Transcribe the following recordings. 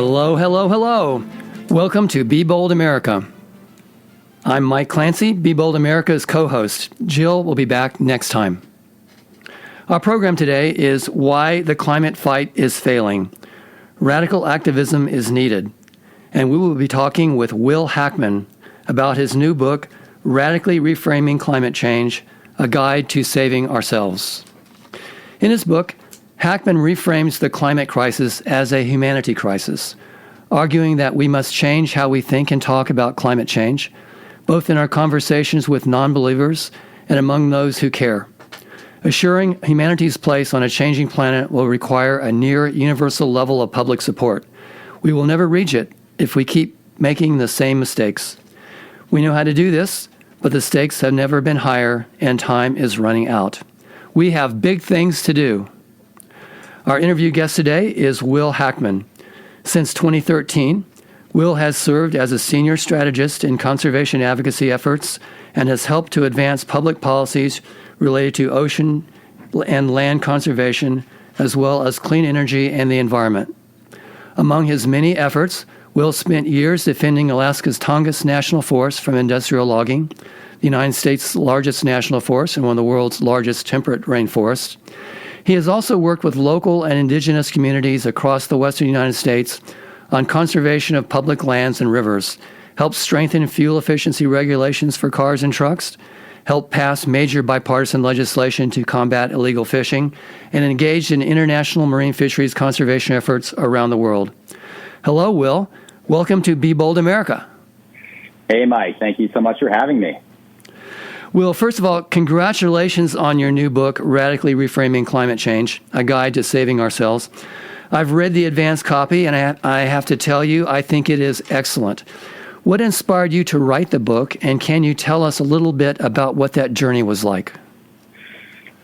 Hello, hello, hello. Welcome to Be Bold America. I'm Mike Clancy, Be Bold America's co-host. Jill will be back next time. Our program today is Why the Climate Fight is Failing. Radical activism is needed. And we will be talking with Will Hackman about his new book, Radically Reframing Climate Change, A Guide to Saving Ourselves. In his book, Hackman reframes the climate crisis as a humanity crisis, arguing that we must change how we think and talk about climate change, both in our conversations with non-believers and among those who care. Assuring humanity's place on a changing planet will require a near universal level of public support. We will never reach it if we keep making the same mistakes. We know how to do this, but the stakes have never been higher and time is running out. We have big things to do. Our interview guest today is Will Hackman. Since 2013, Will has served as a senior strategist in conservation advocacy efforts and has helped to advance public policies related to ocean and land conservation, as well as clean energy and the environment. Among his many efforts, Will spent years defending Alaska's Tongass National Forest from industrial logging, the United States' largest national forest and one of the world's largest temperate rainforests. He has also worked with local and indigenous communities across the western United States on conservation of public lands and rivers, helped strengthen fuel efficiency regulations for cars and trucks, helped pass major bipartisan legislation to combat illegal fishing, and engaged in international marine fisheries conservation efforts around the world. Hello, Will. Welcome to Be Bold America. Hey, Mike. Thank you so much for having me. Will, first of all, congratulations on your new book, Radically Reframing Climate Change, A Guide to Saving Ourselves. I've read the advanced copy, and I have to tell you, I think it is excellent. What inspired you to write the book, and can you tell us a little bit about what that journey was like?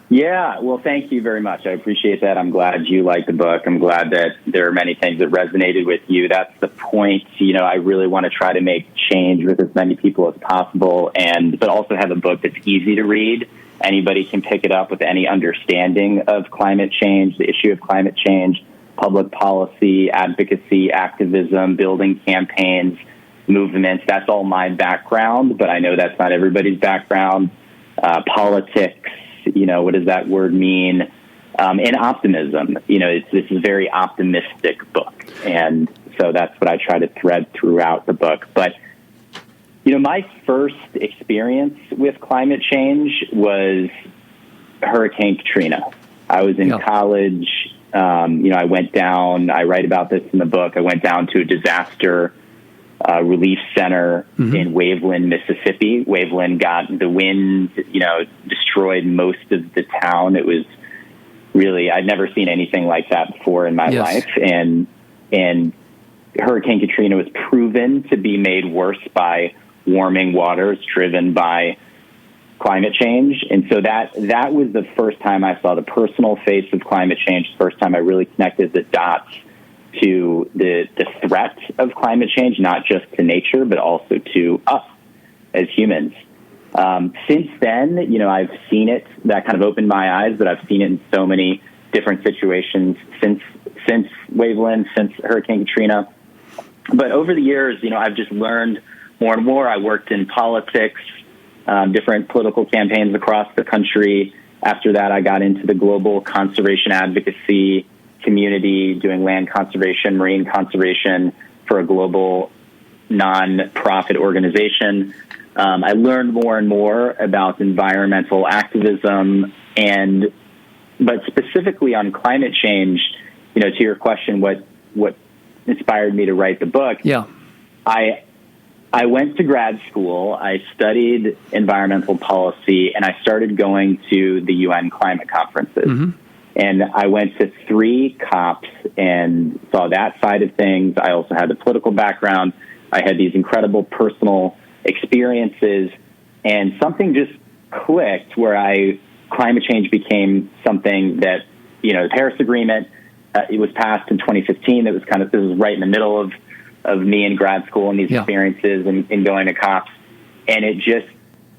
Yeah, well, thank you very much. I appreciate that. I'm glad you liked the book. I'm glad that there are many things that resonated with you. That's the point. I really want to try to make change with as many people as possible, but also have a book that's easy to read. Anybody can pick it up with any understanding of climate change, the issue of climate change, public policy, advocacy, activism, building campaigns, movements. That's all my background, but I know that's not everybody's background. Politics, what does that word mean? And optimism. This is a very optimistic book. And so that's what I try to thread throughout the book. But, my first experience with climate change was Hurricane Katrina. I was in college. I went down, I write about this in the book. I went down to a disaster relief center in Waveland, Mississippi. Waveland got the wind, destroyed most of the town. It was really, I'd never seen anything like that before in my life. And Hurricane Katrina was proven to be made worse by warming waters driven by climate change. And so that was the first time I saw the personal face of climate change, the first time I really connected the dots to the threat of climate change, not just to nature, but also to us as humans. Since then, I've seen it, that kind of opened my eyes, but I've seen it in so many different situations since Waveland, since Hurricane Katrina. But over the years, I've just learned more and more. I worked in politics, different political campaigns across the country. After that, I got into the global conservation advocacy community, doing land conservation, marine conservation for a global non-profit organization. I learned more and more about environmental activism, but specifically on climate change, to your question, what inspired me to write the book? Yeah, I went to grad school. I studied environmental policy, and I started going to the UN climate conferences. And I went to 3 COPs and saw that side of things. I also had a political background. I had these incredible personal experiences, and something just clicked where climate change became something that, the Paris Agreement, it was passed in 2015. This was right in the middle of me in grad school and these experiences and going to COPs. And it just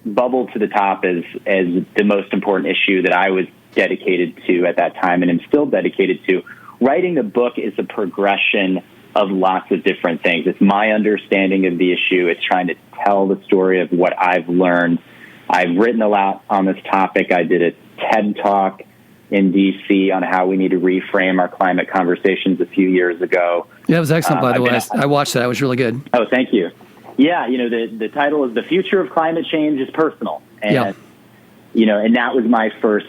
bubbled to the top as the most important issue that I was dedicated to at that time and am still dedicated to. Writing the book is a progression of lots of different things. It's my understanding of the issue. It's trying to tell the story of what I've learned. I've written a lot on this topic. I did a TED Talk in D.C. on how we need to reframe our climate conversations a few years ago. Yeah, it was excellent, by the way. I watched that. It was really good. Oh, thank you. Yeah, the title is The Future of Climate Change is Personal. And, and that was my first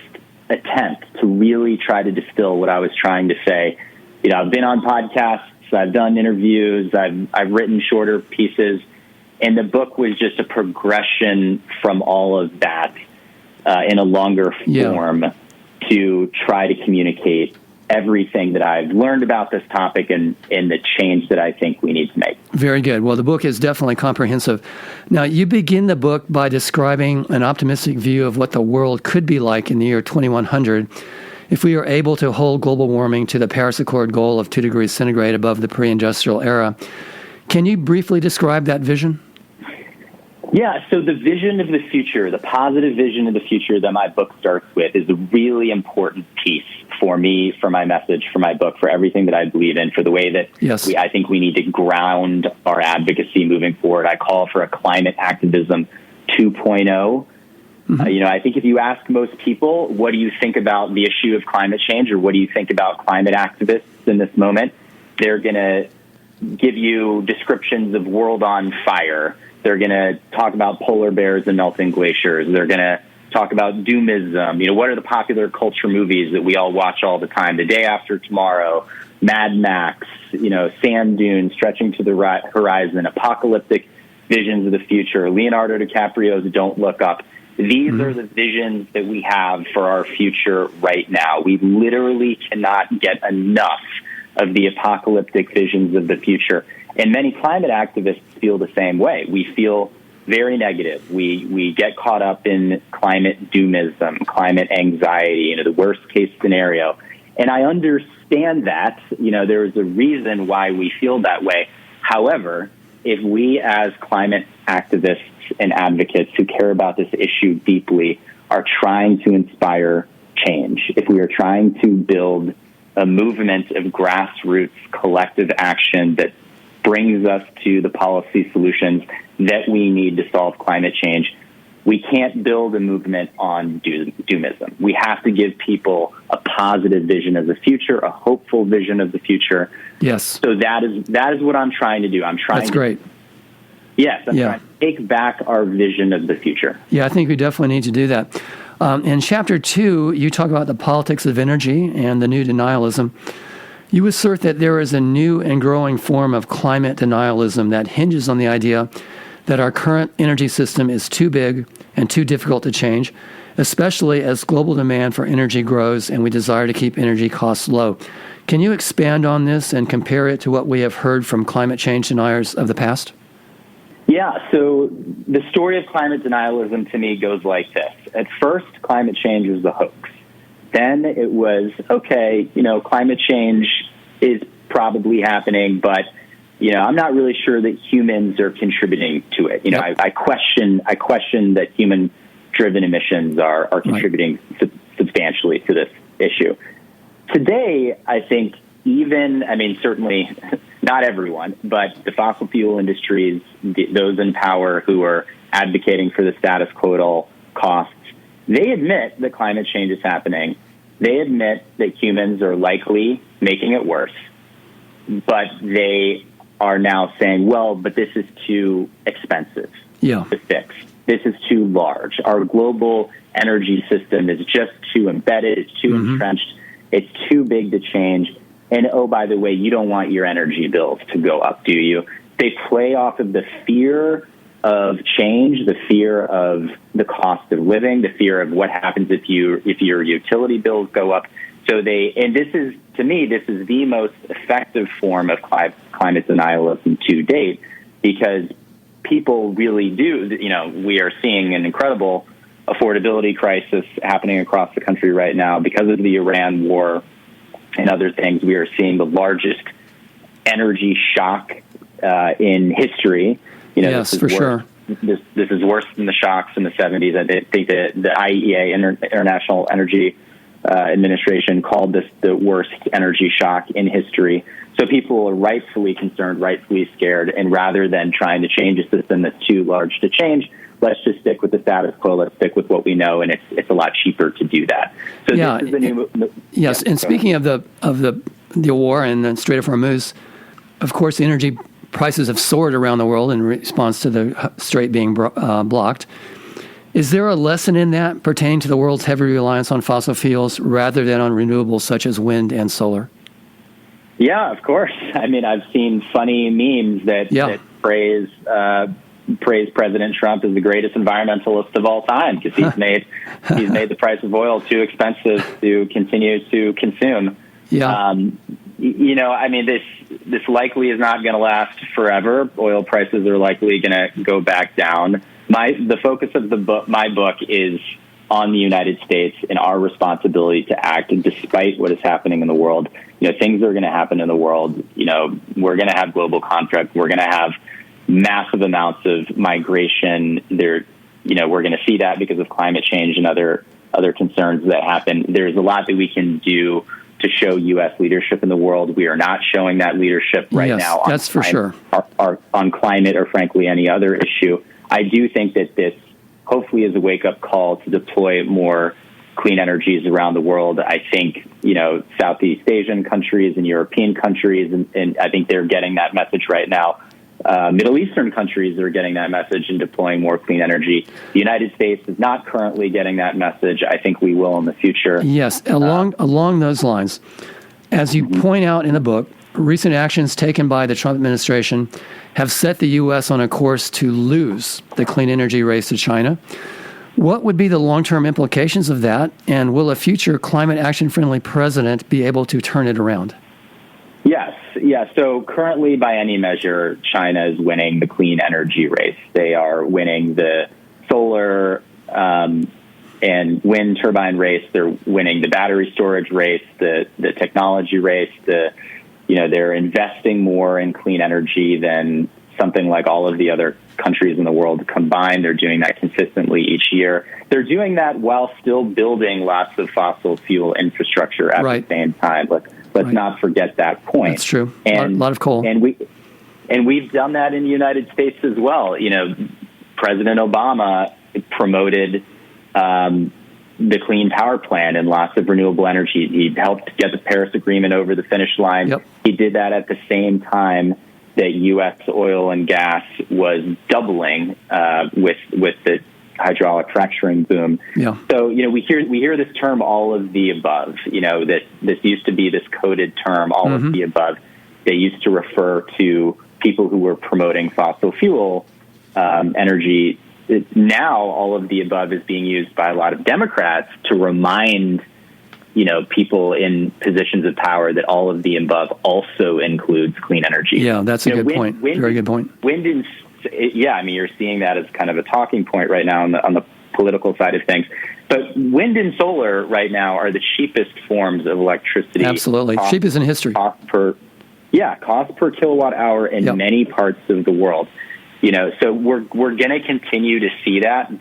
attempt to really try to distill what I was trying to say. I've been on podcasts, I've done interviews, I've written shorter pieces, and the book was just a progression from all of that in a longer form to try to communicate everything that I've learned about this topic and the change that I think we need to make. Very good. Well, the book is definitely comprehensive. Now, you begin the book by describing an optimistic view of what the world could be like in the year 2100 if we are able to hold global warming to the Paris Accord goal of 2 degrees centigrade above the pre-industrial era. Can you briefly describe that vision? Yeah, so the vision of the future, the positive vision of the future that my book starts with is a really important piece for me, for my message, for my book, for everything that I believe in, for the way that I think we need to ground our advocacy moving forward. I call for a climate activism 2.0. I think if you ask most people, what do you think about the issue of climate change, or what do you think about climate activists in this moment, they're going to give you descriptions of world on fire. They're going to talk about polar bears and melting glaciers. They're going to talk about doomism. What are the popular culture movies that we all watch all the time? The Day After Tomorrow, Mad Max, sand dunes stretching to the horizon, apocalyptic visions of the future, Leonardo DiCaprio's Don't Look Up. These are the visions that we have for our future right now. We literally cannot get enough of the apocalyptic visions of the future. And many climate activists feel the same way. We feel very negative. We get caught up in climate doomism, climate anxiety, the worst case scenario. And I understand that, there is a reason why we feel that way. However, if we as climate activists and advocates who care about this issue deeply are trying to inspire change, if we are trying to build a movement of grassroots collective action that brings us to the policy solutions that we need to solve climate change, we can't build a movement on doomism. We have to give people a positive vision of the future, a hopeful vision of the future. Yes. So that is what I'm trying to do. That's great. Yes, I'm trying to take back our vision of the future. Yeah, I think we definitely need to do that. In Chapter 2, you talk about the politics of energy and the new denialism. You assert that there is a new and growing form of climate denialism that hinges on the idea that our current energy system is too big and too difficult to change, especially as global demand for energy grows and we desire to keep energy costs low. Can you expand on this and compare it to what we have heard from climate change deniers of the past? Yeah, so the story of climate denialism to me goes like this. At first, climate change was a hoax. Then it was, climate change is probably happening, but, I'm not really sure that humans are contributing to it. I question that human-driven emissions are contributing substantially to this issue. Today, I think certainly not everyone, but the fossil fuel industries, those in power who are advocating for the status quo at all costs, they admit that climate change is happening. They admit that humans are likely making it worse, but they are now saying, but this is too expensive to fix. This is too large. Our global energy system is just too embedded. It's too entrenched. It's too big to change. And, by the way, you don't want your energy bills to go up, do you? They play off of the fear of change, the fear of the cost of living, the fear of what happens if your utility bills go up. So this is the most effective form of climate denialism to date, because people really do, we are seeing an incredible affordability crisis happening across the country right now because of the Iran war and other things. We are seeing the largest energy shock in history. Yes, for sure. This is worse than the shocks in the 70s. I think that the IEA, International Energy Administration, called this the worst energy shock in history. So people are rightfully concerned, rightfully scared, and rather than trying to change a system that's too large to change, let's just stick with the status quo. Let's stick with what we know, and it's a lot cheaper to do that. So yeah, this is the new. Yes, and speaking of the war and the Strait of Hormuz, of course, the energy prices have soared around the world in response to the strait being blocked. Is there a lesson in that pertaining to the world's heavy reliance on fossil fuels rather than on renewables such as wind and solar? Yeah, of course. I mean, I've seen funny memes that praise President Trump as the greatest environmentalist of all time because he's made the price of oil too expensive to continue to consume. Yeah. I mean, this likely is not going to last forever. Oil prices are likely going to go back down. The focus of my book is on the United States and our responsibility to act despite what is happening in the world. Things are going to happen in the world. We're going to have global conflict. We're going to have massive amounts of migration. We're going to see that because of climate change and other concerns that happen. There's a lot that we can do to show U.S. leadership in the world. We are not showing that leadership right now. That's for sure. On climate or frankly any other issue. I do think that this hopefully is a wake-up call to deploy more clean energies around the world. I think, Southeast Asian countries and European countries, and I think they're getting that message right now. Middle Eastern countries are getting that message and deploying more clean energy. The United States is not currently getting that message. I think we will in the future. Yes, along those lines, as you point out in the book, recent actions taken by the Trump administration have set the U.S. on a course to lose the clean energy race to China. What would be the long-term implications of that, and will a future climate action-friendly president be able to turn it around? Yes. Yeah. So currently, by any measure, China is winning the clean energy race. They are winning the solar and wind turbine race. They're winning the battery storage race, the technology race. They're investing more in clean energy than something like all of the other countries in the world combined. They're doing that consistently each year. They're doing that while still building lots of fossil fuel infrastructure at the same time. Let's not forget that point. That's true. A lot of coal. And we've done that in the United States as well. President Obama promoted the Clean Power Plan and lots of renewable energy. He helped get the Paris Agreement over the finish line. Yep. He did that at the same time that U.S. oil and gas was doubling with the hydraulic fracturing boom. Yeah. So, we hear this term, all of the above, that this used to be this coded term, all of the above. They used to refer to people who were promoting fossil fuel energy. Now, all of the above is being used by a lot of Democrats to remind people in positions of power that all of the above also includes clean energy. Yeah, that's a good point. Very good point. You're seeing that as kind of a talking point right now on the political side of things. But wind and solar right now are the cheapest forms of electricity. Absolutely. Cheapest in history. Cost per kilowatt hour in many parts of the world. So we're going to continue to see that,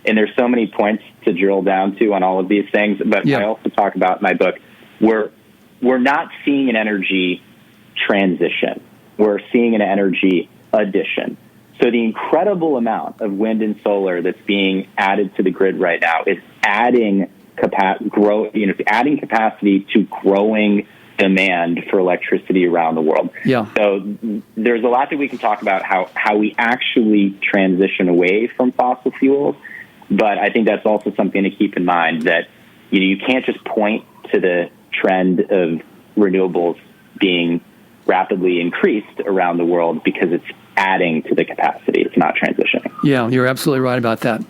and there's so many points to drill down to on all of these things. But I also talk about in my book, we're not seeing an energy transition. We're seeing an energy addition. So the incredible amount of wind and solar that's being added to the grid right now is adding capacity to growing demand for electricity around the world. Yeah. So there's a lot that we can talk about how we actually transition away from fossil fuels. But I think that's also something to keep in mind that you can't just point to the trend of renewables being rapidly increased around the world because it's adding to the capacity. It's not transitioning. Yeah, you're absolutely right about that.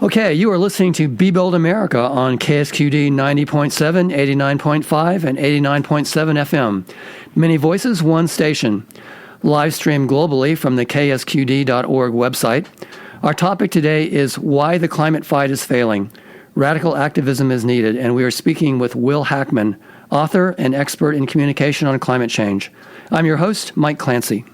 Okay, you are listening to Be Bold America on KSQD 90.7, 89.5, and 89.7 FM. Many voices, one station. Live stream globally from the ksqd.org website. Our topic today is why the climate fight is failing. Radical activism is needed, and we are speaking with Will Hackman, author and expert in communication on climate change. I'm your host, Mike Clancy.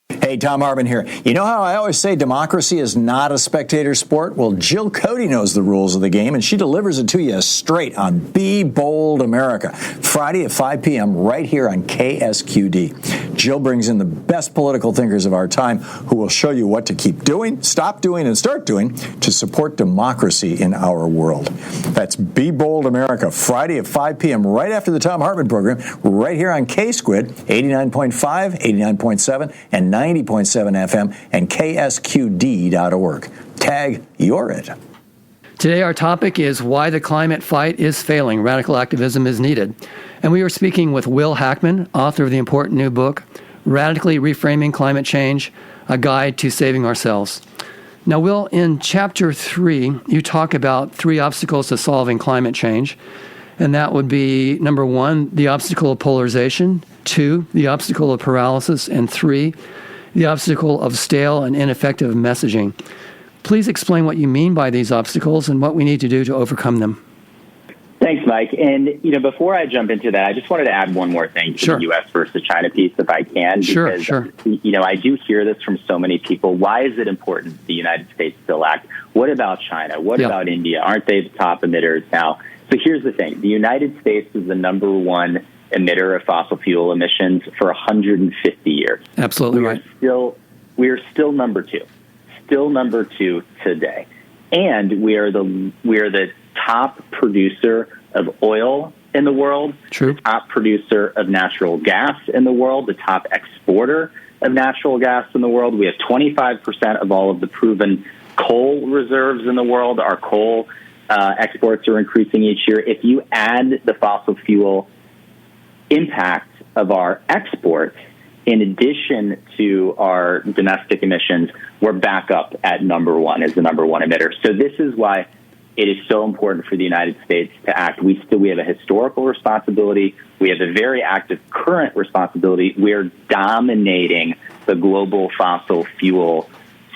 Hey, Hey, Tom Hartman here. You know how I always say democracy is not a spectator sport? Well, Jill Cody knows the rules of the game, and she delivers it to you straight on Be Bold America, Friday at 5 p.m. right here on KSQD. Jill brings in the best political thinkers of our time who will show you what to keep doing, stop doing, and start doing to support democracy in our world. That's Be Bold America, Friday at 5 p.m. right after the Tom Hartman program, right here on K-Squid, 89.5, 89.7, and 90.7 FM, and ksqd.org. Tag, you're it. Today our topic is why the climate fight is failing. Radical activism is needed. And we are speaking with Will Hackman, author of the important new book, Radically Reframing Climate Change, A Guide to Saving Ourselves. Now, Will, in Chapter 3, you talk about 3 obstacles to solving climate change. And that would be, number 1, the obstacle of polarization, 2, the obstacle of paralysis, and 3, the obstacle of stale and ineffective messaging. Please explain what you mean by these obstacles and what we need to do to overcome them. Thanks, Mike. And, before I jump into that, I just wanted to add one more thing to the U.S. versus China piece, if I can. Because, Sure. I do hear this from so many people. Why is it important the United States still act? What about China? What about India? Aren't they the top emitters now? So here's the thing. The United States is the number 1 emitter of fossil fuel emissions for 150 years. Absolutely right. We are still number 2. Still number 2 today. And we are the top producer of oil in the world, True. The top producer of natural gas in the world, the top exporter of natural gas in the world. We have 25% of all of the proven coal reserves in the world. Our coal exports are increasing each year. If you add the fossil fuel impact of our exports, in addition to our domestic emissions, we're back up at number 1 as the number 1 emitter. So this is why it is so important for the United States to act. We have a historical responsibility. We have a very active current responsibility. We're dominating the global fossil fuel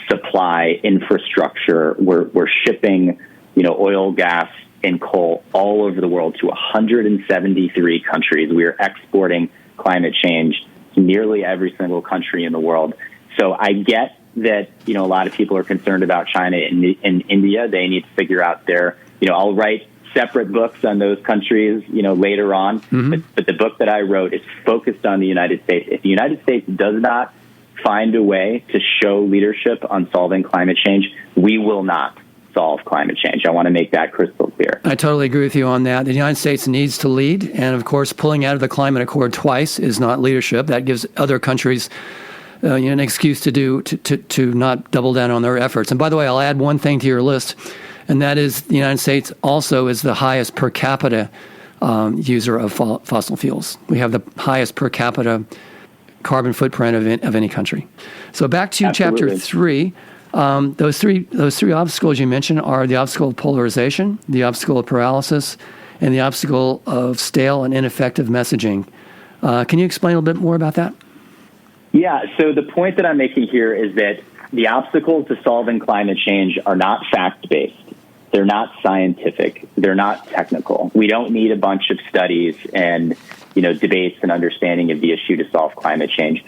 supply infrastructure. We're shipping, oil, gas, and coal all over the world to 173 countries. We are exporting climate change to nearly every single country in the world. So I get that, a lot of people are concerned about China and India. They need to figure out I'll write separate books on those countries, later on. Mm-hmm. But the book that I wrote is focused on the United States. If the United States does not find a way to show leadership on solving climate change, we will not solve climate change. I want to make that crystal clear. I totally agree with you on that. The United States needs to lead. And of course, pulling out of the climate accord twice is not leadership. That gives other countries an excuse to not double down on their efforts. And by the way, I'll add one thing to your list, and that is the United States also is the highest per capita user of fossil fuels. We have the highest per capita carbon footprint of any country. So back to Absolutely. Chapter 3. Those three obstacles you mentioned are the obstacle of polarization, the obstacle of paralysis, and the obstacle of stale and ineffective messaging. Can you explain a little bit more about that? Yeah, so the point that I'm making here is that the obstacles to solving climate change are not fact-based. They're not scientific. They're not technical. We don't need a bunch of studies and, debates and understanding of the issue to solve climate change.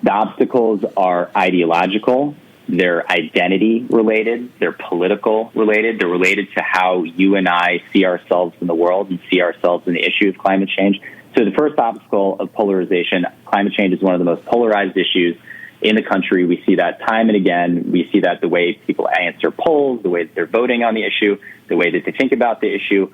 The obstacles are ideological. They're identity related. They're political related. They're related to how you and I see ourselves in the world and see ourselves in the issue of climate change. So the first obstacle of polarization, climate change is one of the most polarized issues in the country. We see that time and again. We see that the way people answer polls, the way that they're voting on the issue, the way that they think about the issue.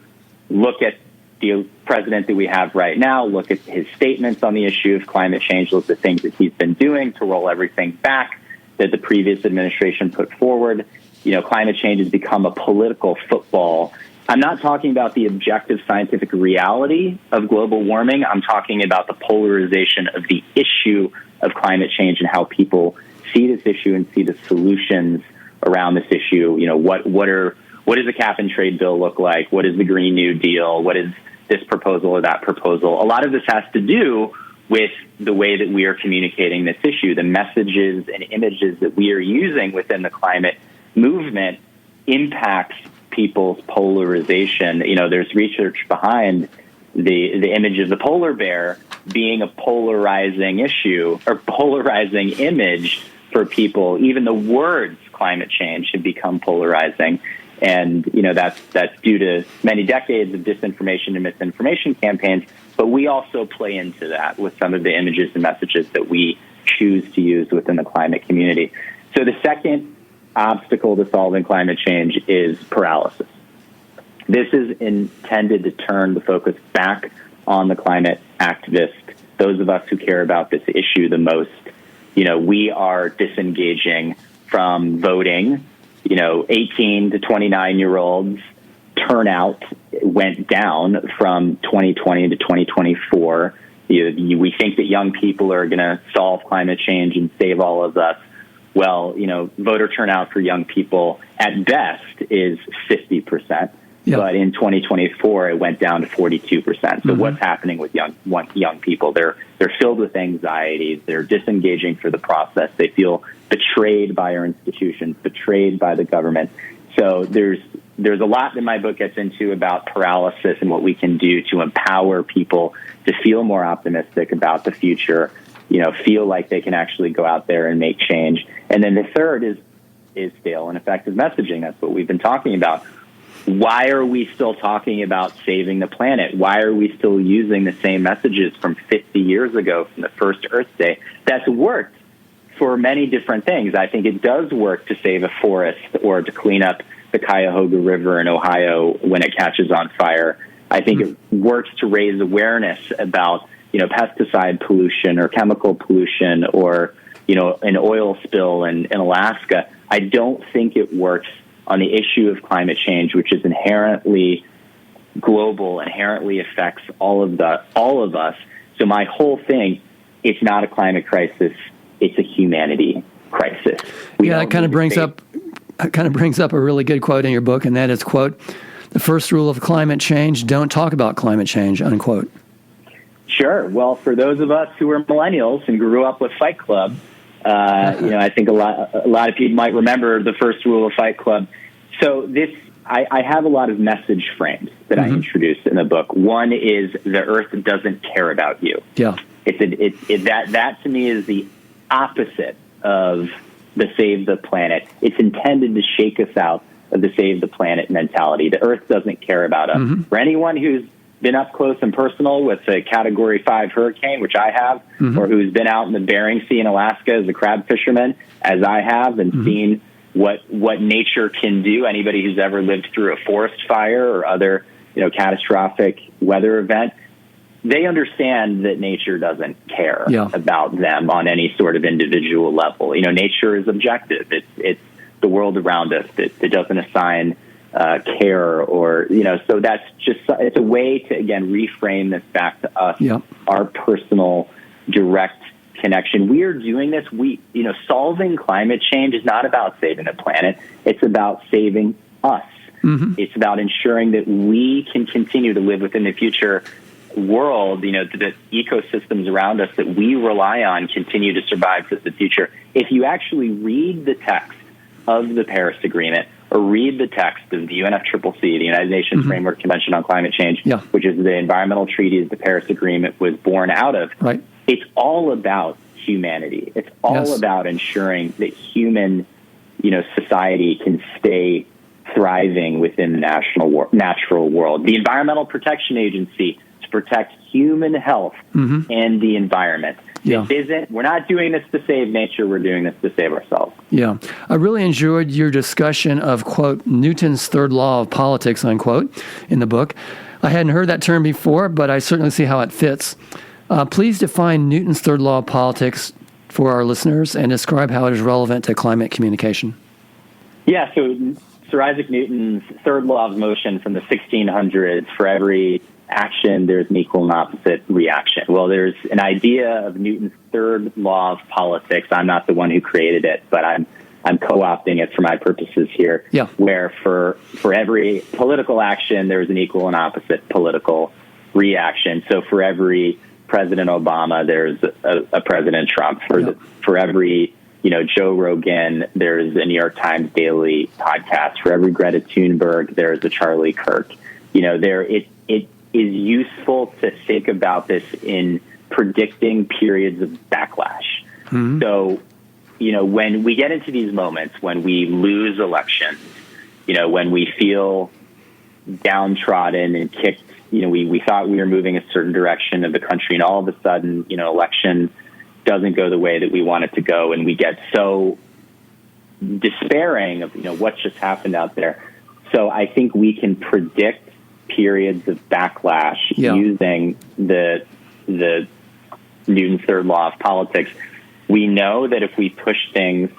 Look at the president that we have right now. Look at his statements on the issue of climate change. Look at the things that he's been doing to roll everything back that the previous administration put forward. Climate change has become a political football. I'm not talking about the objective scientific reality of global warming. I'm talking about the polarization of the issue of climate change and how people see this issue and see the solutions around this issue. What does the cap and trade bill look like? What is the Green New Deal? What is this proposal or that proposal? A lot of this has to do with the way that we are communicating this issue, the messages and images that we are using within the climate movement impacts people's polarization. There's research behind the image of the polar bear being a polarizing issue or polarizing image for people. Even the words climate change have become polarizing. And, that's due to many decades of disinformation and misinformation campaigns. But we also play into that with some of the images and messages that we choose to use within the climate community. So the second obstacle to solving climate change is paralysis. This is intended to turn the focus back on the climate activists, those of us who care about this issue the most. We are disengaging from voting. 18 to 29-year-olds turnout went down from 2020 to 2024. We think that young people are going to solve climate change and save all of us. Well, voter turnout for young people at best is 50%. Yep. But in 2024, it went down to 42%. So what's happening with young people? They're filled with anxiety. They're disengaging for the process. They feel betrayed by our institutions, betrayed by the government. So there's a lot that my book gets into about paralysis and what we can do to empower people to feel more optimistic about the future, feel like they can actually go out there and make change. And then the third is stale and effective messaging. That's what we've been talking about. Why are we still talking about saving the planet? Why are we still using the same messages from 50 years ago from the first Earth Day? That's worked for many different things. I think it does work to save a forest or to clean up the Cuyahoga River in Ohio when it catches on fire. I think it works to raise awareness about, pesticide pollution or chemical pollution or, an oil spill in Alaska. I don't think it works on the issue of climate change, which is inherently global, inherently affects all of us. So my whole thing, it's not a climate crisis, it's a humanity crisis. It kind of brings up a really good quote in your book, and that is, quote, "The first rule of climate change, don't talk about climate change," unquote. Sure. Well, for those of us who are millennials and grew up with Fight Club, I think a lot of people might remember the first rule of Fight Club. So I have a lot of message frames that I introduced in the book. One is the Earth doesn't care about you. Yeah. That to me is the opposite of the save the planet. It's intended to shake us out of the save the planet mentality. The Earth doesn't care about us. For anyone who's been up close and personal with a Category 5 hurricane, which I have, or who's been out in the Bering Sea in Alaska as a crab fisherman, as I have, and seen what nature can do. Anybody who's ever lived through a forest fire or other, catastrophic weather event, they understand that nature doesn't care about them on any sort of individual level. Nature is objective. It's the world around us that doesn't assign care or, so that's just, it's a way to, again, reframe this back to us, our personal direct connection. We are doing this. Solving climate change is not about saving the planet. It's about saving us. It's about ensuring that we can continue to live within the future world, the ecosystems around us that we rely on continue to survive for the future. If you actually read the text of the Paris Agreement, or read the text of the UNFCCC, the United Nations Framework Convention on Climate Change, which is the environmental treaty that the Paris Agreement was born out of, it's all about humanity. It's all about ensuring that human, society can stay thriving within the natural world. The Environmental Protection Agency to protect human health and the environment. We're not doing this to save nature. We're doing this to save ourselves. Yeah. I really enjoyed your discussion of, quote, Newton's third law of politics, unquote, in the book. I hadn't heard that term before, but I certainly see how it fits. Please define Newton's third law of politics for our listeners and describe how it is relevant to climate communication. Yeah, so Sir Isaac Newton's third law of motion from the 1600s, for every action, there's an equal and opposite reaction. Well, there's an idea of Newton's third law of politics. I'm not the one who created it, but I'm co-opting it for my purposes here, where for every political action, there's an equal and opposite political reaction. So for every President Obama, there's a President Trump. For every Joe Rogan, there's a New York Times Daily podcast. For every Greta Thunberg, there's a Charlie Kirk. is useful to think about this in predicting periods of backlash. Mm-hmm. So, when we get into these moments, when we lose elections, when we feel downtrodden and kicked, we thought we were moving a certain direction of the country, and all of a sudden, election doesn't go the way that we want it to go, and we get so despairing of, what's just happened out there. So I think we can predict periods of backlash using the Newton's third law of politics. We know that if we push things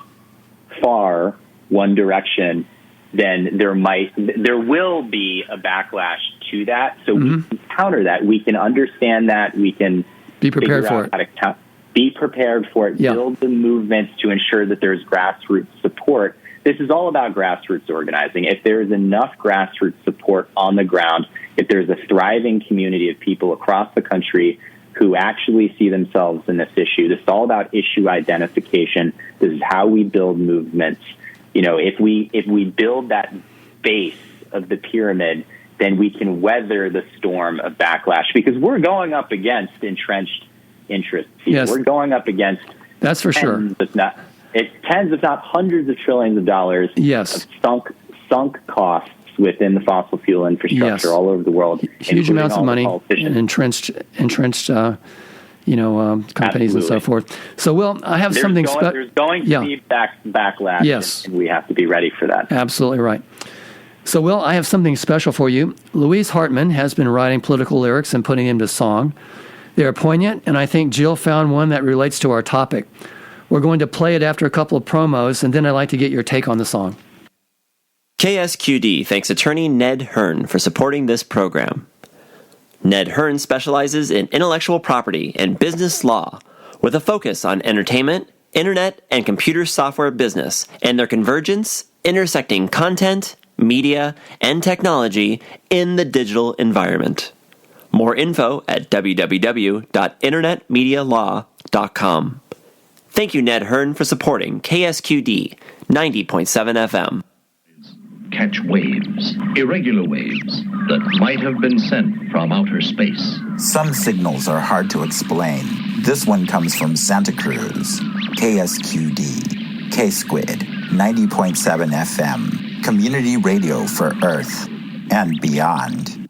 far one direction, then there will be a backlash to that. So we can counter that. We can understand that. We can be prepared for it. Be prepared for it. Build the movements to ensure that there's grassroots support. This is all about grassroots organizing. If there is enough grassroots support on the ground, if there's a thriving community of people across the country who actually see themselves in this issue, this is all about issue identification. This is how we build movements. If we build that base of the pyramid, then we can weather the storm of backlash, because we're going up against entrenched interests. Yes. We're going up against that's for sure. Tens, if not hundreds of trillions of dollars of sunk costs within the fossil fuel infrastructure all over the world. Huge amounts of money, entrenched companies Absolutely. and so forth. So, Will, I have something special. There's going to be backlash. Yes. And we have to be ready for that. Absolutely right. So, Will, I have something special for you. Louise Hartman has been writing political lyrics and putting them to song. They are poignant, and I think Jill found one that relates to our topic. We're going to play it after a couple of promos, and then I'd like to get your take on the song. KSQD thanks attorney Ned Hearn for supporting this program. Ned Hearn specializes in intellectual property and business law, with a focus on entertainment, internet, and computer software business, and their convergence intersecting content, media, and technology in the digital environment. More info at www.internetmedialaw.com. Thank you, Ned Hearn, for supporting KSQD 90.7 FM. Catch waves, irregular waves, that might have been sent from outer space. Some signals are hard to explain. This one comes from Santa Cruz. KSQD, K-Squid, 90.7 FM, community radio for Earth and beyond.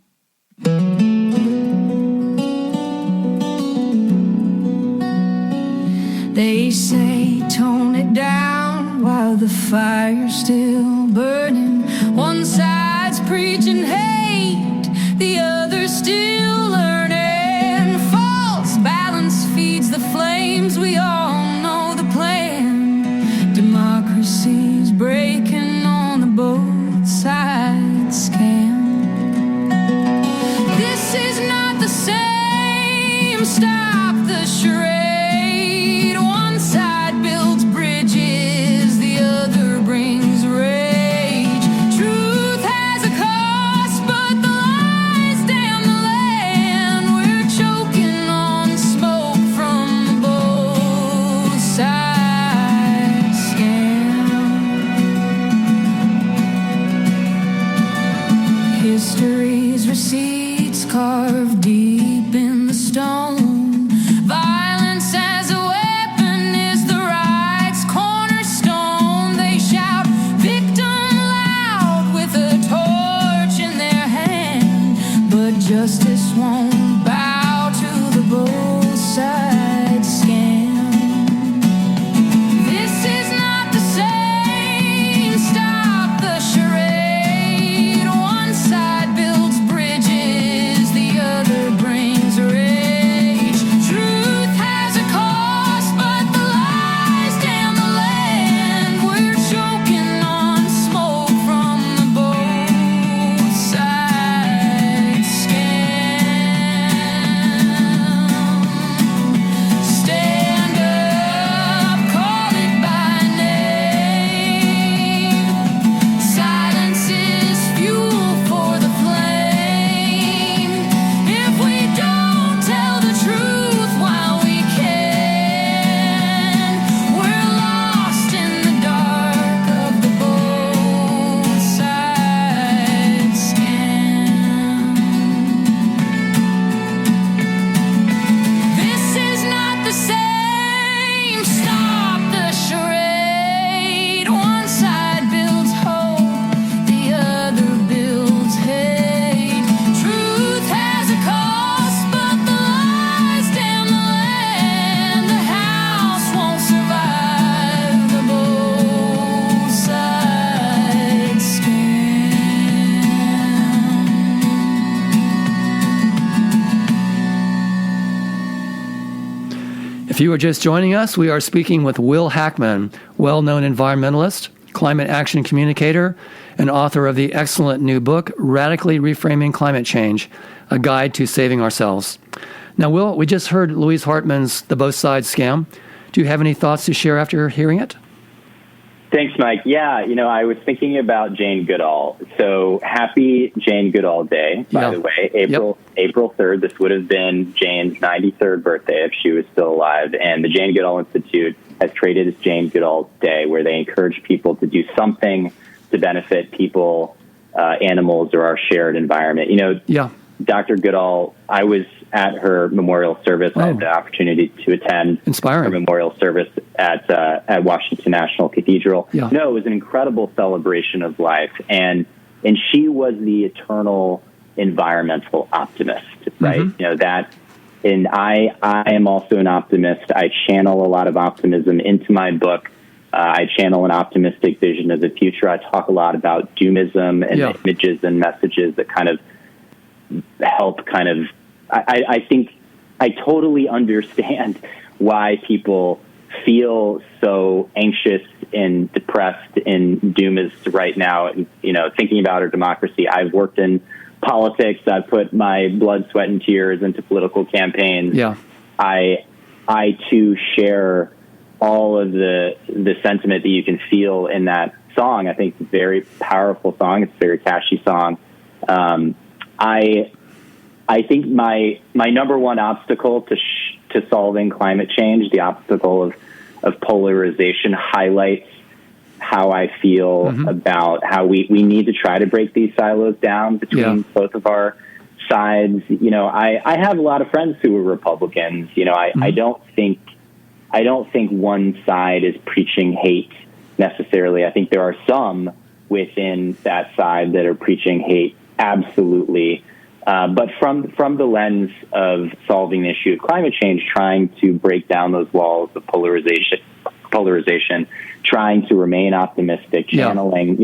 They say tone it down while the fire's still burning. One side's preaching hate, the other's still learning. False balance feeds the flames, we all know the plan. Democracy's breaking on the both sides scam. This is not the same, stop the charade. History's receipts carved deep in the stone. Violence as a weapon is the right's cornerstone. They shout victim loud with a torch in their hand, but justice won't bow to the both sides scam. This is not the same, stop the charade. One side builds bridges, the other If you are just joining us, we are speaking with Will Hackman, well-known environmentalist, climate action communicator, and author of the excellent new book, Radically Reframing Climate Change, A Guide to Saving Ourselves. Now, Will, we just heard Louise Hartman's The Both Sides Scam. Do you have any thoughts to share after hearing it? Thanks, Mike. Yeah, I was thinking about Jane Goodall. So happy Jane Goodall Day, by the way. April 3rd. This would have been Jane's 93rd birthday if she was still alive. And the Jane Goodall Institute has created this Jane Goodall Day where they encourage people to do something to benefit people, animals, or our shared environment. Dr. Goodall, I was at her memorial service. I had the opportunity to attend her memorial service at Washington National Cathedral. Yeah. No, it was an incredible celebration of life, and she was the eternal environmental optimist, right? Mm-hmm. And I am also an optimist. I channel a lot of optimism into my book. I channel an optimistic vision of the future. I talk a lot about doomism and images and messages that kind of help I think I totally understand why people feel so anxious and depressed and doomist right now. Thinking about our democracy. I've worked in politics. I've put my blood, sweat, and tears into political campaigns. Yeah. I too share all of the sentiment that you can feel in that song. I think it's a very powerful song. It's a very catchy song. I think my number one obstacle to solving climate change, the obstacle of polarization, highlights how I feel about how we need to try to break these silos down between both of our sides. I have a lot of friends who are Republicans. I don't think one side is preaching hate necessarily. I think there are some within that side that are preaching hate, absolutely. But from the lens of solving the issue of climate change, trying to break down those walls of polarization, trying to remain optimistic, channeling,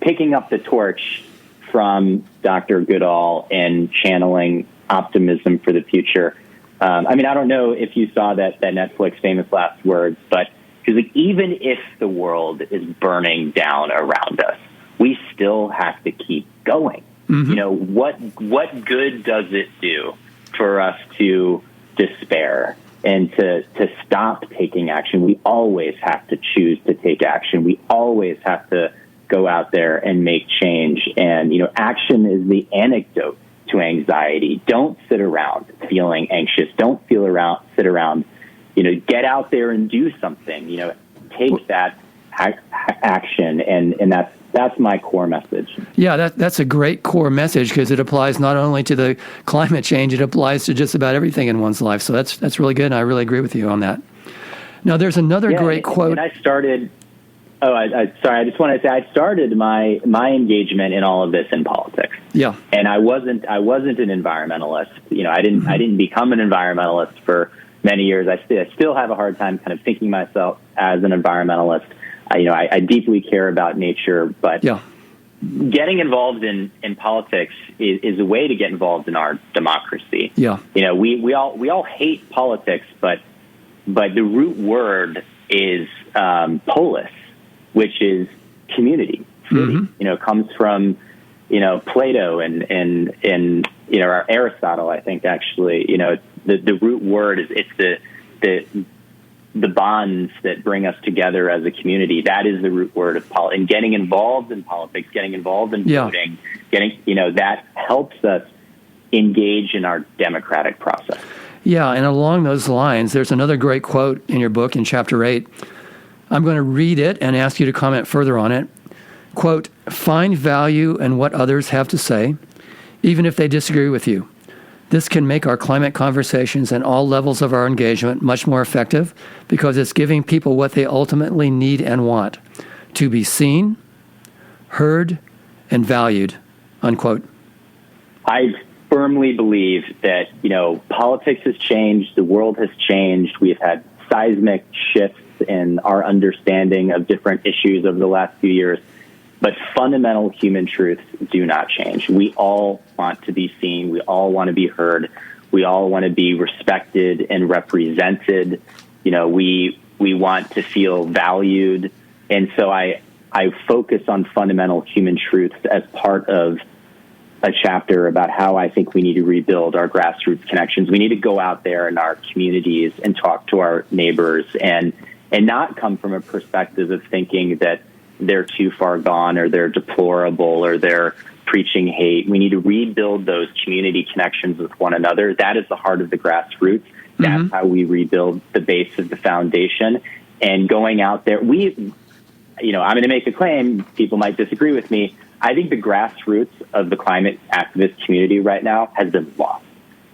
picking up the torch from Dr. Goodall and channeling optimism for the future. I don't know if you saw that Netflix Famous Last Words, but because even if the world is burning down around us, we still have to keep going. Mm-hmm. What good does it do for us to despair and to stop taking action? We always have to choose to take action. We always have to go out there and make change. And, action is the antidote to anxiety. Don't sit around feeling anxious. Don't sit around, get out there and do something, take that action. And that's my core message. Yeah, that's a great core message because it applies not only to the climate change, it applies to just about everything in one's life. So that's really good, and I really agree with you on that. Now, there's another great quote. And I started. I just want to say I started my engagement in all of this in politics. Yeah, and I wasn't an environmentalist. I didn't become an environmentalist for many years. I still have a hard time kind of thinking myself as an environmentalist. I deeply care about nature, but getting involved in politics is a way to get involved in our democracy. Yeah. We all hate politics, but the root word is polis, which is community. City. It comes from Plato and Aristotle. I think actually, the root word is the bonds that bring us together as a community. That is the root word of politics. And getting involved in politics, getting involved in voting, that helps us engage in our democratic process. Yeah, and along those lines, there's another great quote in your book in Chapter 8. I'm going to read it and ask you to comment further on it. Quote, "Find value in what others have to say, even if they disagree with you. This can make our climate conversations and all levels of our engagement much more effective because it's giving people what they ultimately need and want, to be seen, heard, and valued," unquote. I firmly believe that, politics has changed, the world has changed. We've had seismic shifts in our understanding of different issues over the last few years. But fundamental human truths do not change. We all want to be seen. We all want to be heard. We all want to be respected and represented. we want to feel valued. And so I focus on fundamental human truths as part of a chapter about how I think we need to rebuild our grassroots connections. We need to go out there in our communities and talk to our neighbors and not come from a perspective of thinking that they're too far gone or they're deplorable or they're preaching hate. We need to rebuild those community connections with one another. That is the heart of the grassroots. That's how we rebuild the base of the foundation. And going out there, I'm going to make a claim. People might disagree with me. I think the grassroots of the climate activist community right now has been lost.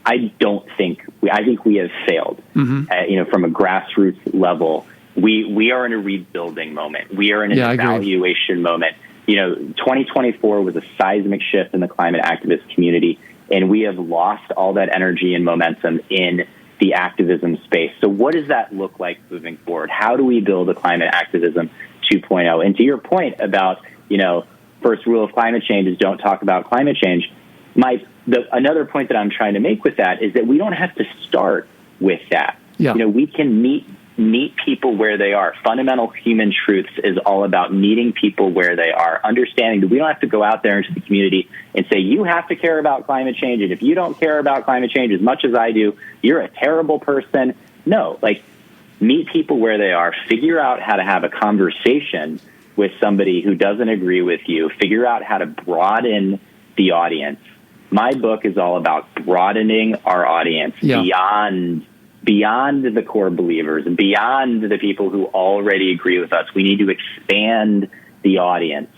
I think we have failed. From a grassroots level, we are in a rebuilding moment. We are in an evaluation moment. 2024 was a seismic shift in the climate activist community, and we have lost all that energy and momentum in the activism space. So what does that look like moving forward? How do we build a climate activism 2.0? And to your point about, first rule of climate change is don't talk about climate change. Another point that I'm trying to make with that is that we don't have to start with that. We can meet people where they are. Fundamental human truths is all about meeting people where they are, understanding that we don't have to go out there into the community and say, you have to care about climate change, and if you don't care about climate change as much as I do, you're a terrible person. No, meet people where they are, figure out how to have a conversation with somebody who doesn't agree with you, figure out how to broaden the audience. My book is all about broadening our audience beyond the core believers, beyond the people who already agree with us. We need to expand the audience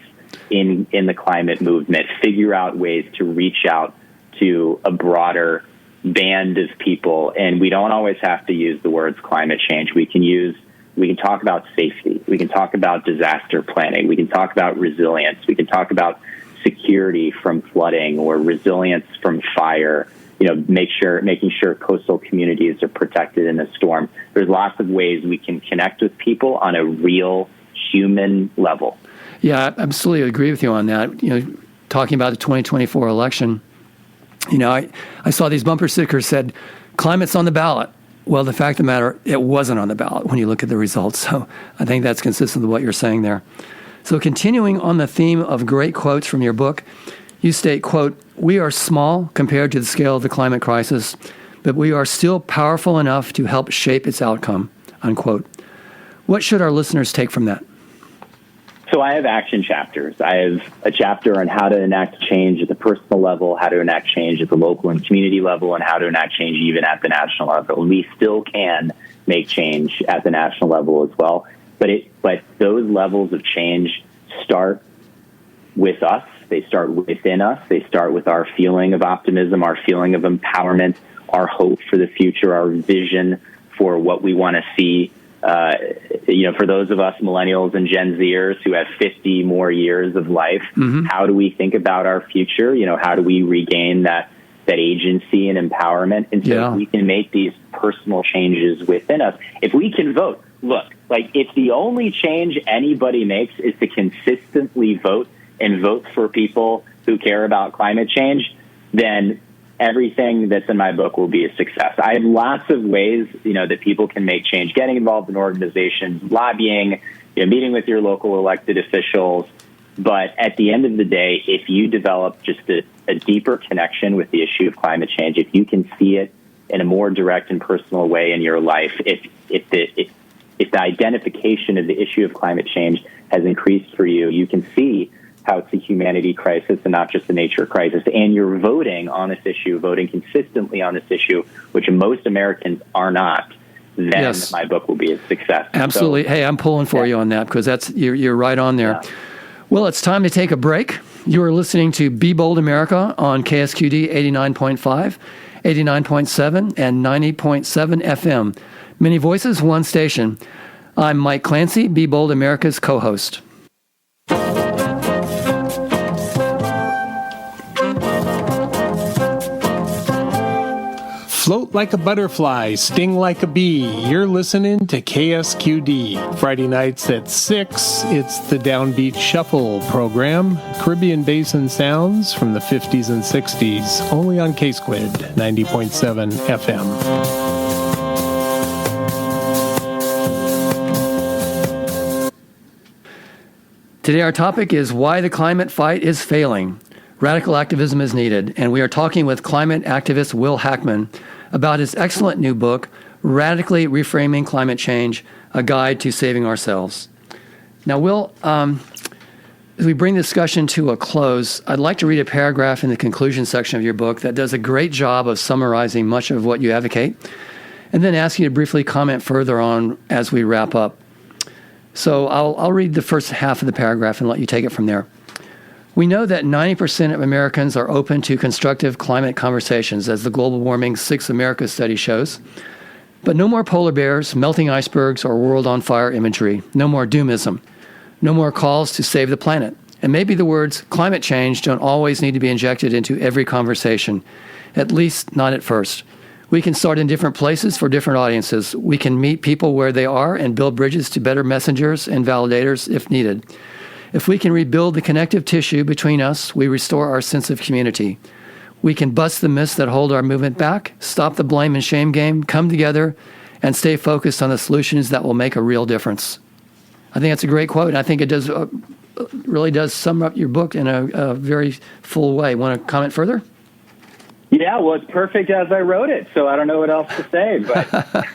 in the climate movement, figure out ways to reach out to a broader band of people. And we don't always have to use the words climate change. We can talk about safety. We can talk about disaster planning. We can talk about resilience. We can talk about security from flooding or resilience from fire. Making sure coastal communities are protected in a storm. There's lots of ways we can connect with people on a real human level. Yeah, I absolutely agree with you on that. Talking about the 2024 election, I saw these bumper stickers said, climate's on the ballot. Well, the fact of the matter, it wasn't on the ballot when you look at the results. So I think that's consistent with what you're saying there. So continuing on the theme of great quotes from your book, you state, quote, "We are small compared to the scale of the climate crisis, but we are still powerful enough to help shape its outcome," unquote. What should our listeners take from that? So I have action chapters. I have a chapter on how to enact change at the personal level, how to enact change at the local and community level, and how to enact change even at the national level. And we still can make change at the national level as well. But those levels of change start with us. They start within us. They start with our feeling of optimism, our feeling of empowerment, our hope for the future, our vision for what we want to see. For those of us millennials and Gen Zers who have 50 more years of life, how do we think about our future? How do we regain that agency and empowerment? And so if we can make these personal changes within us, if we can vote, if the only change anybody makes is to consistently vote and vote for people who care about climate change, then everything that's in my book will be a success. I have lots of ways, that people can make change: getting involved in organizations, lobbying, meeting with your local elected officials. But at the end of the day, if you develop just a deeper connection with the issue of climate change, if you can see it in a more direct and personal way in your life, if the identification of the issue of climate change has increased for you, you can see how it's a humanity crisis and not just a nature crisis. And you're voting on this issue, voting consistently on this issue, which most Americans are not, then my book will be a success. Absolutely. So, hey, I'm pulling for you on that because you're right on there. Yeah. Well, it's time to take a break. You are listening to Be Bold America on KSQD 89.5, 89.7, and 90.7 FM. Many voices, one station. I'm Mike Clancy, Be Bold America's co-host. Float like a butterfly, sting like a bee. You're listening to KSQD. Friday nights at 6, it's the Downbeat Shuffle program. Caribbean Basin sounds from the 50s and 60s, only on K-Squid 90.7 FM. Today our topic is why the climate fight is failing. Radical activism is needed, and we are talking with climate activist Will Hackman about his excellent new book, Radically Reframing Climate Change, A Guide to Saving Ourselves. Now, Will, as we bring the discussion to a close, I'd like to read a paragraph in the conclusion section of your book that does a great job of summarizing much of what you advocate, and then ask you to briefly comment further on as we wrap up. So I'll read the first half of the paragraph and let you take it from there. We know that 90% of Americans are open to constructive climate conversations, as the Global Warming 6 America study shows. But no more polar bears, melting icebergs, or world on fire imagery. No more doomism. No more calls to save the planet. And maybe the words climate change don't always need to be injected into every conversation, at least not at first. We can start in different places for different audiences. We can meet people where they are and build bridges to better messengers and validators if needed. If we can rebuild the connective tissue between us, we restore our sense of community. We can bust the myths that hold our movement back, stop the blame and shame game, come together, and stay focused on the solutions that will make a real difference. I think that's a great quote, and I think it does really does sum up your book in a very full way. Want to comment further? Yeah, well, it's perfect as I wrote it, so I don't know what else to say. But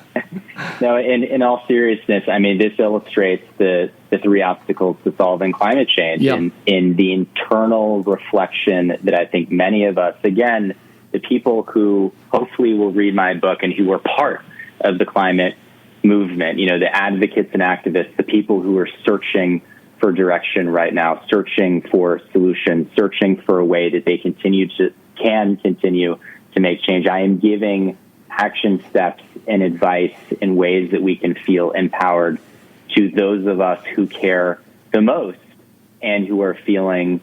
no, in all seriousness, I mean, this illustrates the three obstacles to solving climate change, and in the internal reflection that I think many of us, again, the people who hopefully will read my book and who are part of the climate movement, you know, the advocates and activists, the people who are searching for direction right now, searching for solutions, searching for a way that they can continue to make change. I am giving action steps and advice in ways that we can feel empowered to those of us who care the most and who are feeling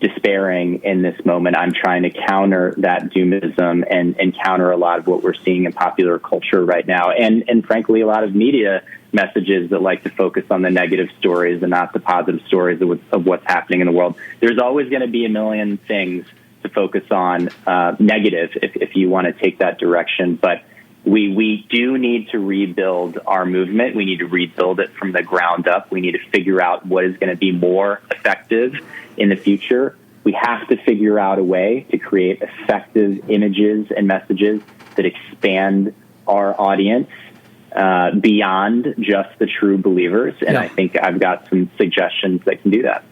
despairing in this moment. I'm trying to counter that doomism and counter a lot of what we're seeing in popular culture right now. And frankly, a lot of media messages that like to focus on the negative stories and not the positive stories of what's happening in the world. There's always going to be a million things to focus on negative if you want to take that direction. But we do need to rebuild our movement. We need to rebuild it from the ground up. We need to figure out what is going to be more effective in the future. We have to figure out a way to create effective images and messages that expand our audience beyond just the true believers. And I think I've got some suggestions that can do that.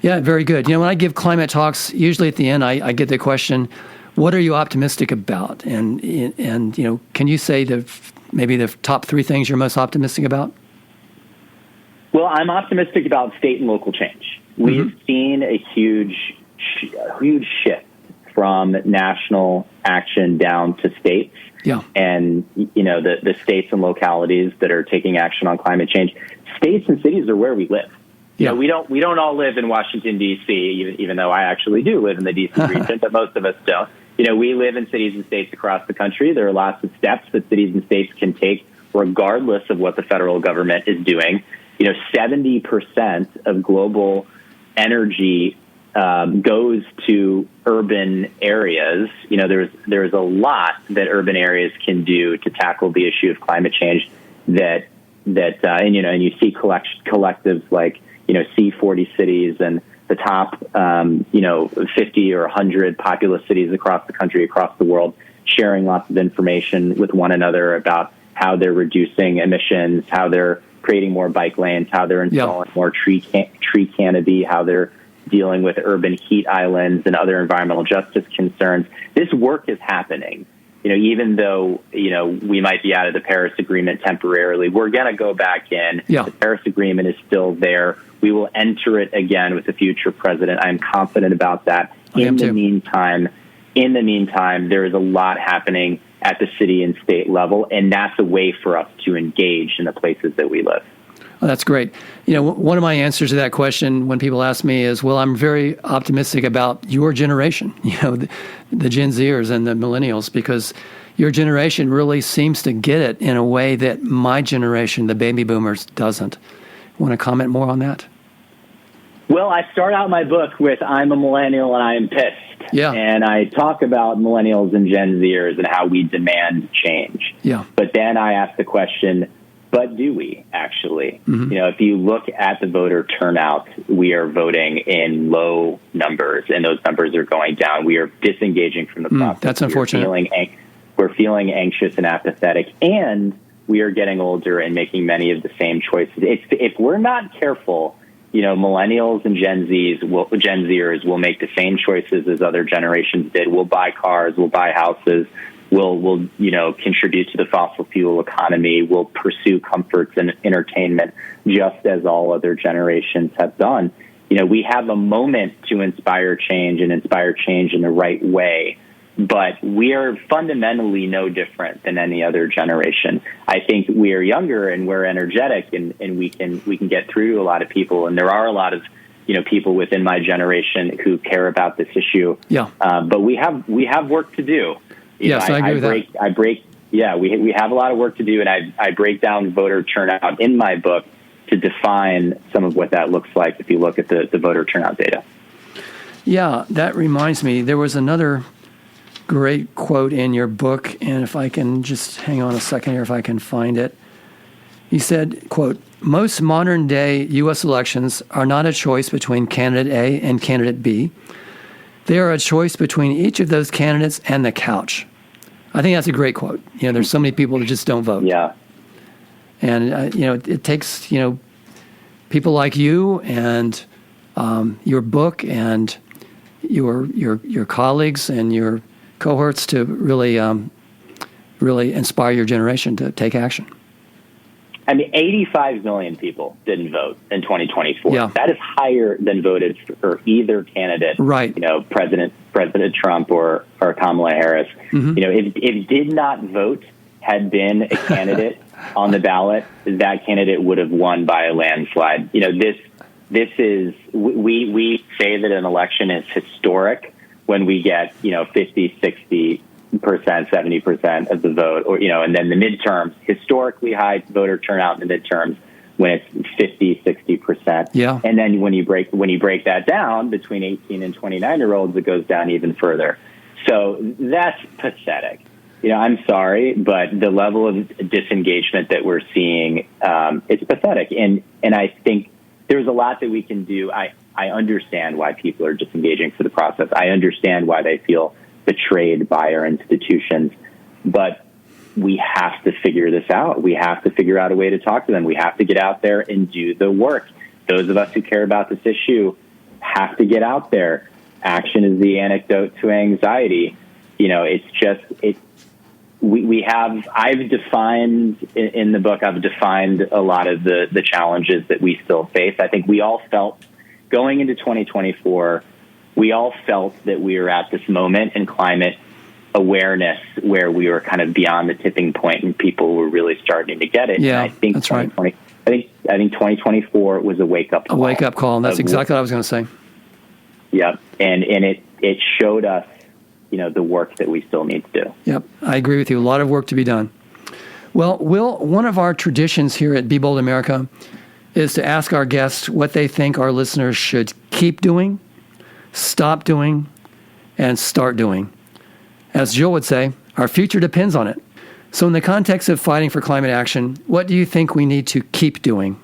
Yeah, very good. You know, when I give climate talks, usually at the end, I get the question, what are you optimistic about? And you know, can you say maybe the top three things you're most optimistic about? Well, I'm optimistic about state and local change. We've seen a huge shift from national action down to states. Yeah. And, you know, the states and localities that are taking action on climate change. States and cities are where we live. Yeah. You know, we don't all live in Washington, D.C., even though I actually do live in the D.C. region, but most of us don't. You know, we live in cities and states across the country. There are lots of steps that cities and states can take regardless of what the federal government is doing. You know, 70% of global energy goes to urban areas. You know, there's a lot that urban areas can do to tackle the issue of climate change. And you see collectives like, you know, C40 cities and the top 50 or 100 populous cities across the country, across the world, sharing lots of information with one another about how they're reducing emissions, how they're creating more bike lanes, how they're installing more tree canopy, how they're dealing with urban heat islands and other environmental justice concerns. This work is happening. You know, even though, you know, we might be out of the Paris Agreement temporarily, we're going to go back in. Yeah. The Paris Agreement is still there. We will enter it again with a future president. I'm confident about that. In the meantime, there is a lot happening at the city and state level, and that's a way for us to engage in the places that we live. Oh, that's great. You know, one of my answers to that question when people ask me is, well, I'm very optimistic about your generation, you know, the Gen Zers and the millennials, because your generation really seems to get it in a way that my generation, the baby boomers, doesn't. Want to comment more on that? Well, I start out my book with I'm a millennial and I am pissed. Yeah. And I talk about millennials and Gen Zers and how we demand change. Yeah. But then I ask the question, But do we actually? If you look at the voter turnout, we are voting in low numbers, and those numbers are going down. We are disengaging from the process. That's unfortunate. We're feeling anxious and apathetic, and we are getting older and making many of the same choices. If we're not careful, millennials and Gen Zers will make the same choices as other generations did. We'll buy cars, we'll buy houses, we'll contribute to the fossil fuel economy, we'll pursue comforts and entertainment just as all other generations have done. We have a moment to inspire change and inspire change in the right way. But we are fundamentally no different than any other generation. I think we are younger and we're energetic, and we can get through to a lot of people. And there are a lot of people within my generation who care about this issue. Yeah. But we have work to do. Yes, I agree with that. We have a lot of work to do, and I break down voter turnout in my book to define some of what that looks like. If you look at the voter turnout data. Yeah, that reminds me. There was another great quote in your book, and if I can just hang on a second here, if I can find it. He said, quote, "Most modern day U.S. elections are not a choice between candidate A and candidate B. They are a choice between each of those candidates and the couch." I think that's a great quote. There's so many people that just don't vote. Yeah. And, it takes, people like you and your book and your colleagues and your cohorts to really inspire your generation to take action. 85 million people didn't vote in 2024. Yeah. That is higher than voted for either candidate. Right. President Trump or Kamala Harris. If did not vote had been a candidate on the ballot, that candidate would have won by a landslide. This is we say that an election is historic when we get 50, 60%, 70% of the vote, and then the midterms, historically high voter turnout in the midterms when it's 50, 60%. Yeah. And then when you break that down between 18 and 29-year-olds, it goes down even further. So that's pathetic. I'm sorry, but the level of disengagement that we're seeing, it's pathetic. And I think there's a lot that we can do. I understand why people are disengaging from the process. I understand why they feel betrayed by our institutions, but we have to figure this out. We have to figure out a way to talk to them. We have to get out there and do the work. Those of us who care about this issue have to get out there. Action is the antidote to anxiety. I've defined in the book, I've defined a lot of the challenges that we still face. I think we all felt going into 2024, we all felt that we were at this moment in climate awareness where we were kind of beyond the tipping point and people were really starting to get it. Yeah, and I think that's right. I think 2024 was a wake-up call. A wake-up call, and that's exactly what I was going to say. Yep, and it showed us, the work that we still need to do. Yep, I agree with you. A lot of work to be done. Well, Will, one of our traditions here at Be Bold America is to ask our guests what they think our listeners should keep doing, stop doing, and start doing. As Jill would say, our future depends on it. So in the context of fighting for climate action, what do you think we need to keep doing?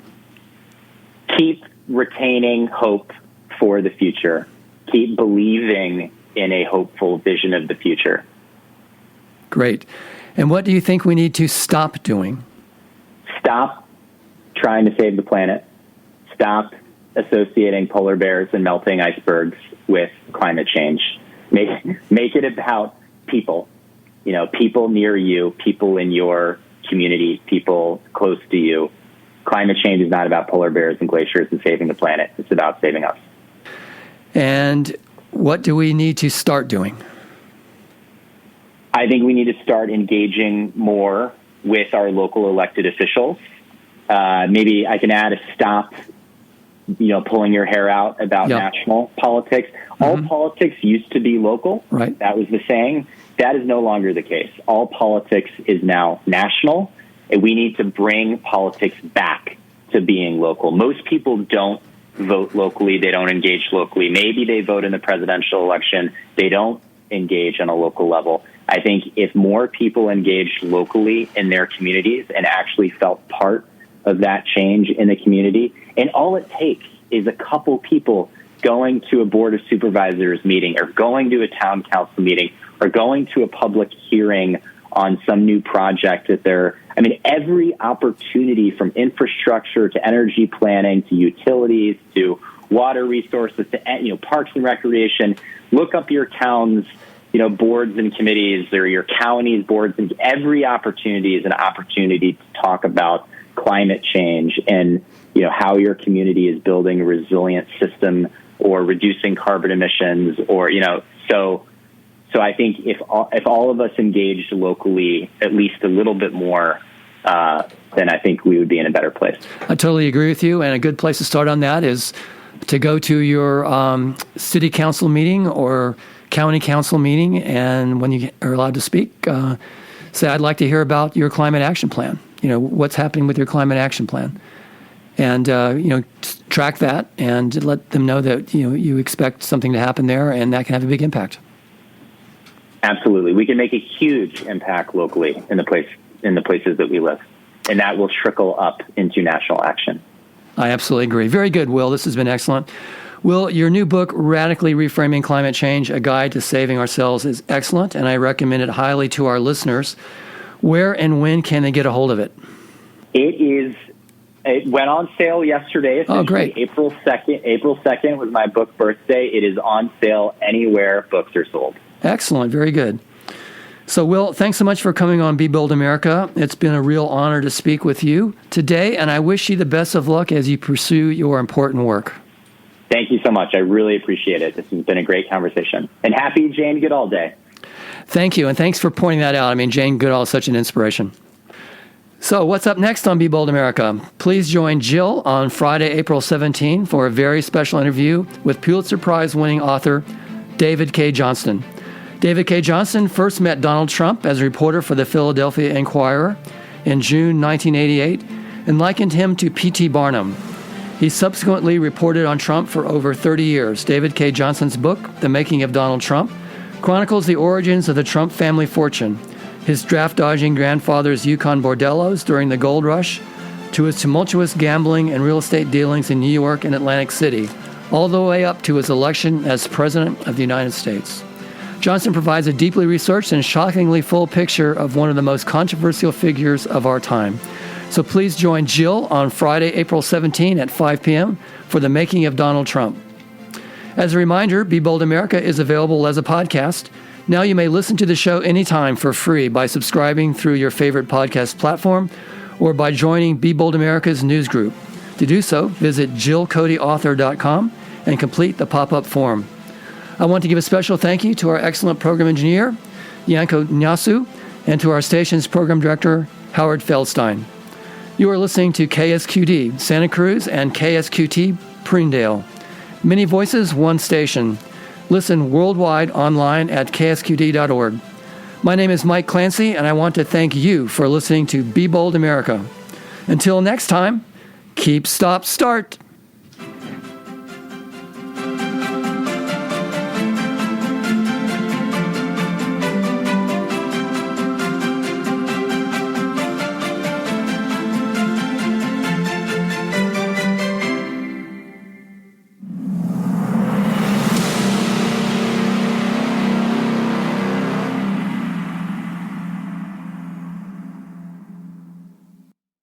Keep retaining hope for the future. Keep believing in a hopeful vision of the future. Great. And what do you think we need to stop doing? Stop trying to save the planet. Stop associating polar bears and melting icebergs with climate change. Make it about people. People near you, people in your community, people close to you. Climate change is not about polar bears and glaciers and saving the planet. It's about saving us. And what do we need to start doing? I think we need to start engaging more with our local elected officials. Maybe I can add a stop, pulling your hair out about national politics. All politics used to be local. Right. That was the saying. That is no longer the case. All politics is now national, and we need to bring politics back to being local. Most people don't vote locally. They don't engage locally. Maybe they vote in the presidential election. They don't engage on a local level. I think if more people engaged locally in their communities and actually felt part of that change in the community, and all it takes is a couple people going to a board of supervisors meeting or going to a town council meeting or going to a public hearing on some new project that every opportunity from infrastructure to energy planning to utilities to water resources to parks and recreation. Look up your town's boards and committees or your county's boards, and every opportunity is an opportunity to talk about climate change and how your community is building a resilient system or reducing carbon emissions or so I think if all of us engaged locally at least a little bit more, then I think we would be in a better place. I totally agree with you, and a good place to start on that is to go to your city council meeting or county council meeting, and when you are allowed to speak, say, I'd like to hear about your climate action plan. What's happening with your climate action plan? And, track that and let them know that, you expect something to happen there, and that can have a big impact. Absolutely. We can make a huge impact locally in the places that we live, and that will trickle up into national action. I absolutely agree. Very good, Will. This has been excellent. Will, your new book, Radically Reframing Climate Change, A Guide to Saving Ourselves, is excellent, and I recommend it highly to our listeners. Where and when can they get a hold of it? It went on sale yesterday. Oh, great. April 2nd was my book birthday. It is on sale anywhere books are sold. Excellent. Very good. So, Will, thanks so much for coming on Be Bold America. It's been a real honor to speak with you today, and I wish you the best of luck as you pursue your important work. Thank you so much. I really appreciate it. This has been a great conversation. And happy Jane Goodall Day. Thank you, and thanks for pointing that out. Jane Goodall is such an inspiration. So what's up next on Be Bold America? Please join Jill on Friday, April 17 for a very special interview with Pulitzer Prize-winning author David K. Johnston. David K. Johnston first met Donald Trump as a reporter for the Philadelphia Inquirer in June 1988 and likened him to P.T. Barnum. He subsequently reported on Trump for over 30 years. David K. Johnston's book, The Making of Donald Trump, chronicles the origins of the Trump family fortune, his draft-dodging grandfather's Yukon bordellos during the gold rush, to his tumultuous gambling and real estate dealings in New York and Atlantic City, all the way up to his election as President of the United States. Johnston provides a deeply researched and shockingly full picture of one of the most controversial figures of our time. So please join Jill on Friday, April 17 at 5 p.m. for The Making of Donald Trump. As a reminder, Be Bold America is available as a podcast. Now you may listen to the show anytime for free by subscribing through your favorite podcast platform or by joining Be Bold America's news group. To do so, visit jillcodyauthor.com and complete the pop-up form. I want to give a special thank you to our excellent program engineer, Yanko Nyasu, and to our station's program director, Howard Feldstein. You are listening to KSQD, Santa Cruz, and KSQT, Preendale. Many voices, one station. Listen worldwide online at ksqd.org. My name is Mike Clancy, and I want to thank you for listening to Be Bold America. Until next time, keep, stop, start.